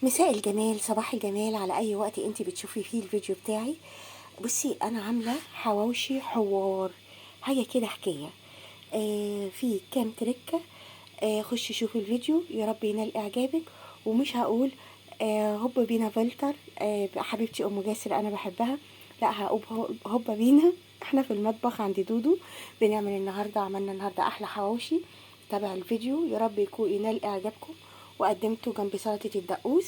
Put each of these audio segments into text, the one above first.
مساء الجمال، صباح الجمال على اي وقت انت بتشوفي فيه الفيديو بتاعي. بصي، انا عامله حواوشي حوار، حاجه كده حكايه. في كام تركه. خشي شوفي الفيديو، يا رب ينال اعجابك. ومش هقول هوبا بينا فلتر، حبيبتي ام جاسر انا بحبها. لا، هقول هوبا بينا. احنا في المطبخ عند دودو بنعمل النهارده، عملنا النهارده احلى حواوشي. تابع الفيديو، يا رب يكون ينال اعجابكم. وقدمته جنب سلطه الدقوس.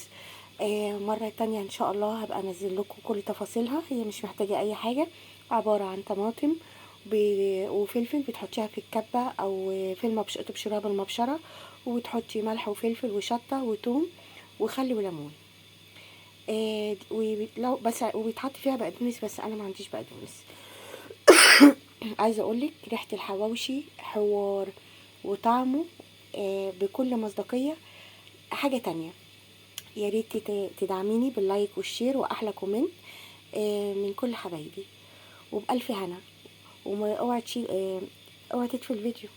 مرة تانية ان شاء الله هبقى انزل لكم كل تفاصيلها، هي مش محتاجة اي حاجة. عبارة عن طماطم وفلفل، بتحطيها في الكبة او في تبشرها بالمبشرة، وتحطي ملح وفلفل وشطة وتوم وخل وليمون. ولو بس وبيتحط فيها بقدونس، بس انا ما عنديش بقدونس. عايزة اقولك ريحة الحواوشي حوار، وطعمه بكل مصداقية حاجة تانية. يا ريت تدعميني باللايك والشير واحلى كومنت من كل حبايبي، وبألف هنا. اوعي تشيل، اوعي تطفي الفيديو.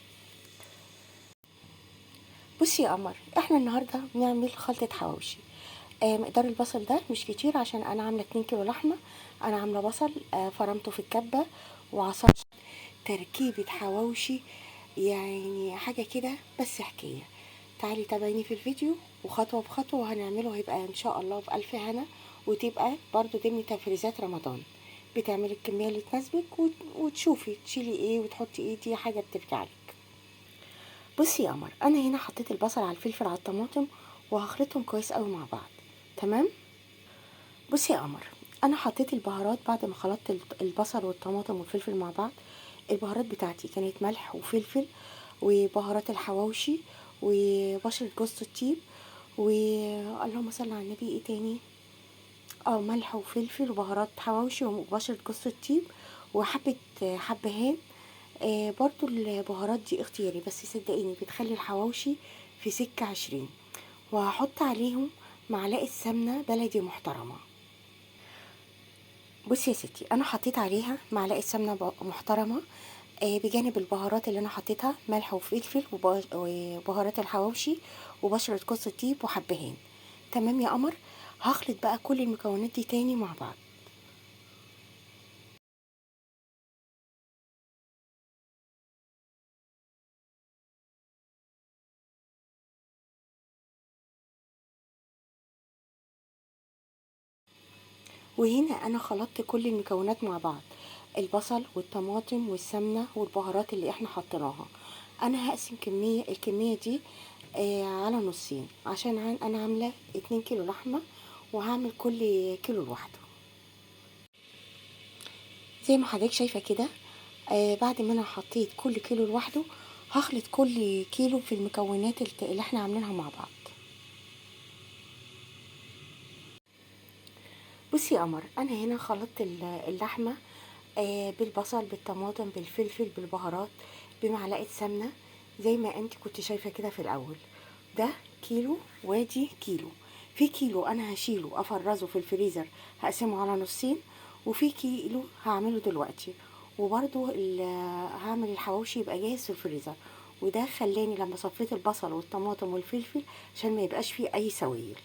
بصي يا قمر، احنا النهارده بنعمل خلطه حواوشي. مقدار البصل ده مش كتير، عشان انا عامله 2 كيلو لحمه. انا عامله بصل فرمته في الكبه وعصرت. تركيبه حواوشي يعني حاجه كده، بس حكايه. تعالي تابعيني في الفيديو وخطوه بخطوه، وهنعمله هيبقى ان شاء الله بألف هنا. وتبقى برضو ضمن تفريزات رمضان. بتعملي الكميه اللي تناسبك وتشوفي تشيلي ايه وتحطي ايه، دي حاجه بترجعلك. بصي يا قمر، انا هنا حطيت البصل على الفلفل على الطماطم، وهخلطهم كويس قوي مع بعض. تمام. بصي يا قمر، انا حطيت البهارات بعد ما خلطت البصل والطماطم والفلفل مع بعض. البهارات بتاعتي كانت ملح وفلفل، وبهارات الحواوشي، وبشرة جوز الطيب، اللهم صل على النبي، ايه تاني؟ ملح وفلفل وبهارات حواوشي وبشرة جوز الطيب، وحبة حبهان. برضو البهارات دي اختياري، بس صدقيني بتخلي الحواوشي في سكة 20. وهحط عليهم معلقة سمنة بلدي محترمة. بصي يا ستي، انا حطيت عليها معلقة سمنة محترمة، بجانب البهارات اللي انا حطيتها ملح وفلفل وبهارات الحواوشي وبشرة جوز الطيب وحبهان. تمام يا قمر. هخلط بقى كل المكونات دي تاني مع بعض. وهنا انا خلطت كل المكونات مع بعض، البصل والطماطم والسمنة والبهارات اللي احنا حطيناها. انا هقسم الكمية دي على نصين، عشان انا عاملة 2 كيلو لحمة، وهعمل كل كيلو لوحده. زي ما حضرتك شايفة كده. بعد ما انا حطيت كل كيلو لوحده، هخلط كل كيلو في المكونات اللي احنا عاملينها مع بعض. بصي يا قمر، انا هنا خلطت اللحمه بالبصل بالطماطم بالفلفل بالبهارات بمعلقه سمنه، زي ما انت كنت شايفه كده في الاول. ده كيلو، وادي كيلو. في كيلو انا هشيله افرزه في الفريزر، هقسمه على نصين. وفي كيلو هعمله دلوقتي، وبرضو هعمل الحواوشي يبقى جاهز في الفريزر. وده خلاني لما صفيت البصل والطماطم والفلفل عشان ما يبقاش فيه اي سوائل.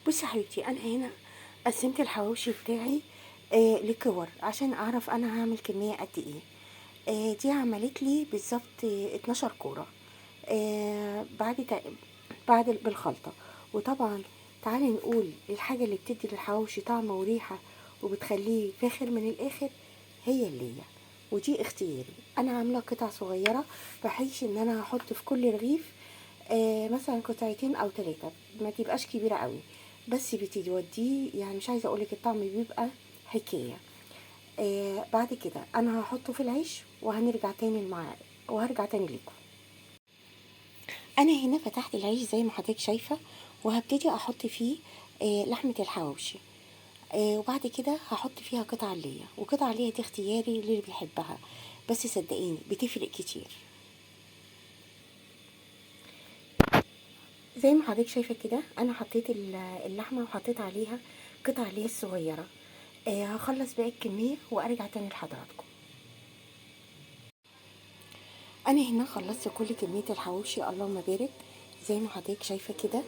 بصي يا حبيبتي، انا هنا قسمت الحواوشي بتاعي لكور، عشان اعرف انا هعمل كميه قد ايه. دي عملت لي بالظبط 12 كوره بعد بالخلطه. وطبعا تعالي نقول الحاجه اللي بتدي للحواوشي طعم وريحه وبتخليه فاخر من الاخر، هي اللية. ودي اختياري، انا عامله قطع صغيره، بحيث ان انا هحط في كل رغيف مثلا قطعتين او 3، ما تبقاش كبيره قوي، بس بتوديه يعني. مش عايزه اقولك الطعم بيبقى حكايه. بعد كده انا هحطه في العيش، وهرجع تاني لكم. انا هنا فتحت العيش زي ما حضرتك شايفه، وهبتدي احط فيه لحمه الحواوشي. وبعد كده هحط فيها قطع اللية، وقطع اللية دي اختياري للي بيحبها، بس صدقيني بتفرق كتير. زي ما حضرتك شايفه كده، انا حطيت اللحمه وحطيت عليها قطع اللية الصغيره. هخلص باقي الكميه وارجع تاني لحضراتكم. انا هنا خلصت كل كميه الحواوشي، اللهم بارك. زي ما حضرتك شايفه كده.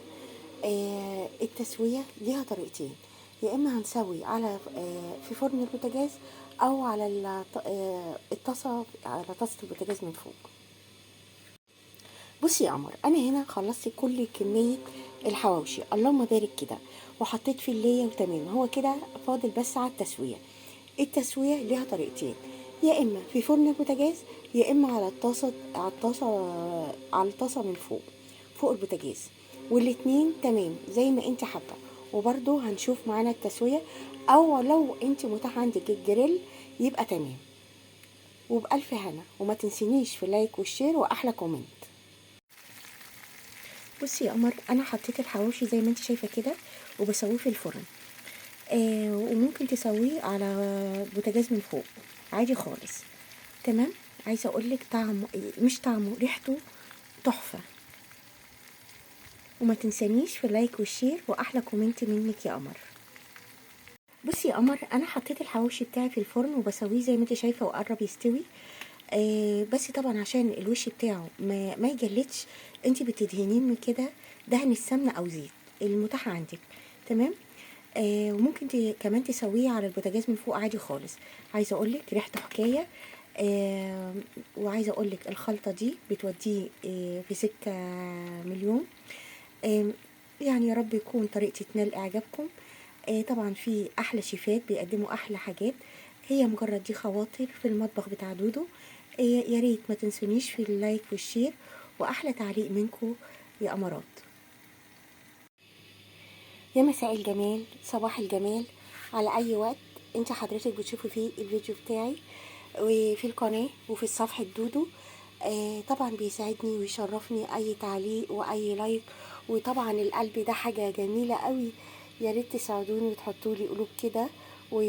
التسويه ليها طريقتين، يا اما هنسوي على في فرن البوتاجاز، او على الطاسه، على طاسه البوتاجاز من فوق. بصي يا قمر، انا هنا خلصت كل كميه الحواوشي، اللهم بارك كده، وحطيت فيه اللية وتمام. هو كده فاضل بس على التسويه. التسويه ليها طريقتين، يا اما في فرن البوتاجاز، يا اما على الطاسه من فوق، فوق البوتاجاز. والاتنين تمام زي ما انت حابه. وبرده هنشوف معانا التسويه، او لو انت متاح عندك الجريل يبقى تمام. وبألف هنا، وما تنسينيش في اللايك والشير واحلى كومنت. بصي يا قمر، انا حطيت الحواوشي زي ما انت شايفه كده، وبسويه في الفرن. وممكن تسويه على بوتاجاز من فوق عادي خالص. تمام. عايزه اقولك طعمه، مش طعمه، ريحته تحفه. وما تنسانيش في اللايك والشير واحلى كومنت منك يا قمر. بصي يا قمر، انا حطيت الحواوشي بتاعي في الفرن وبسويه زي ما انت شايفه، وقرب يستوي. بس طبعا عشان الوش بتاعه ما يجلدش، انت بتدهنيه من كده دهن السمنه او زيت المتاح عندك. تمام. وممكن كمان تسويه على البوتاجاز من فوق عادي خالص. عايزه اقولك ريحته حكايه. وعايزه اقولك الخلطه دي بتوديه في سكه مليون. آم، يعني يا رب يكون طريقتي تنال اعجابكم. طبعا في احلى شيفات بيقدموا احلى حاجات، هي مجرد دي خواطر في المطبخ بتاع دودو. يا ريت ما تنسونيش في اللايك والشير، واحلى تعليق منكم يا امارات. يا مساء الجمال، صباح الجمال، على اي وقت انت حضرتك بتشوفي فيه الفيديو بتاعي، وفي القناة وفي صفحة دودو. طبعا بيساعدني ويشرفني اي تعليق واي لايك. وطبعا القلب ده حاجة جميلة قوي، يا ريت تساعدوني وتحطوا لي قلوب كده. و